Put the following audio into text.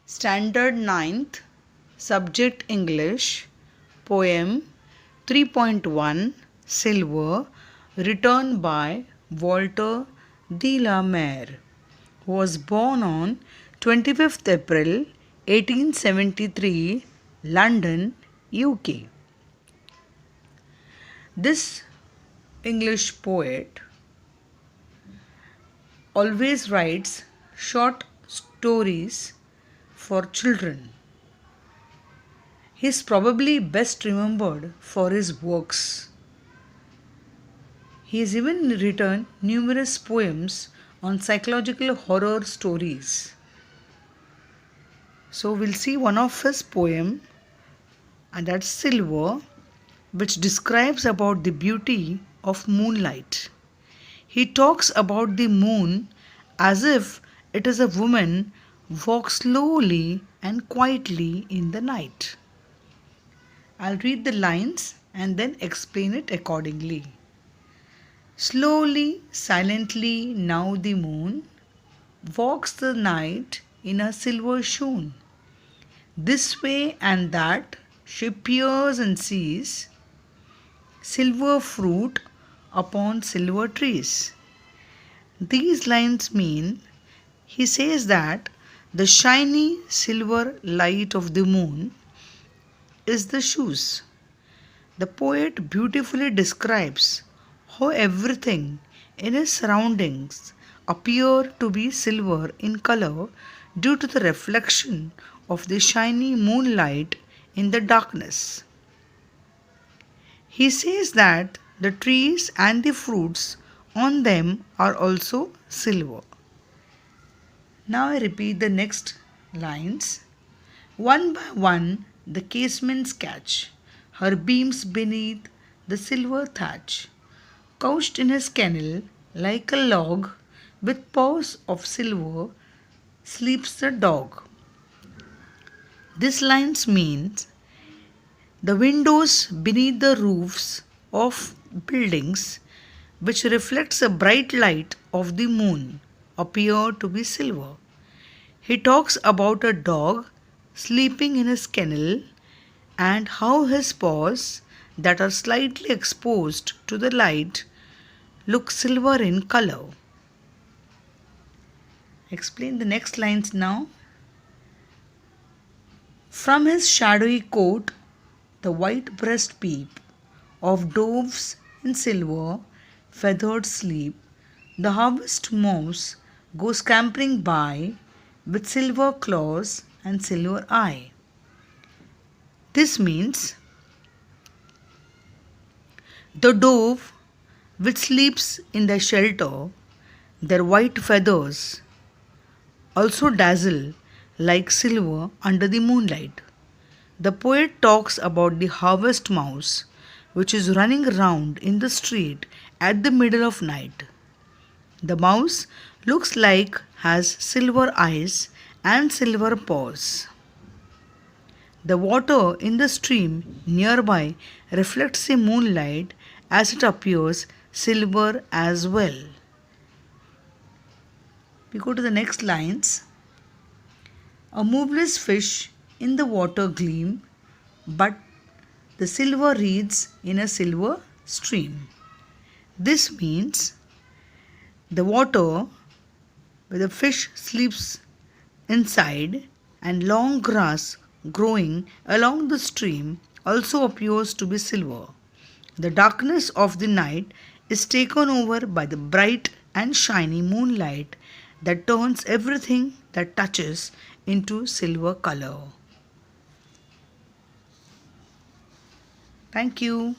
Standard 9th, Subject English, Poem 3.1 Silver, written by Walter de la Mare, who was born on 25th April 1873, London, UK. This English poet always writes short stories for children. He is probably best remembered for his works. He has even written numerous poems on psychological horror stories. So we'll see one of his poem, and that's Silver, which describes about the beauty of moonlight. He talks about the moon as if it is a woman walks slowly and quietly in the night. I'll read the lines and then explain it accordingly. Slowly, silently now the moon walks the night in a silver shoon. This way and that she peers and sees silver fruit upon silver trees. These lines mean, he says that the shiny silver light of the moon is the shoes. The poet beautifully describes how everything in his surroundings appear to be silver in color due to the reflection of the shiny moonlight in the darkness. He says that the trees and the fruits on them are also silver. Now I repeat the next lines. One by one the casements catch her beams beneath the silver thatch. Couched in his kennel like a log with paws of silver sleeps the dog. This lines means the windows beneath the roofs of buildings which reflects the bright light of the moon appear to be silver. He talks about a dog sleeping in his kennel and how his paws that are slightly exposed to the light look silver in color. Explain the next lines now. From his shadowy coat the white breast peep of doves in silver feathered sleep. The harvest mouse goes scampering by with silver claws and silver eye. This means the dove which sleeps in the shelter, their white feathers also dazzle like silver under the moonlight. The poet talks about the harvest mouse which is running round in the street at the middle of night. The mouse looks like has silver eyes and silver paws. The water in the stream nearby reflects the moonlight as it appears silver as well. We go to the next lines. A moveless fish in the water gleam, but the silver reeds in a silver stream. This means the water where the fish sleeps inside and long grass growing along the stream also appears to be silver. The darkness of the night is taken over by the bright and shiny moonlight that turns everything that touches into silver color. Thank you.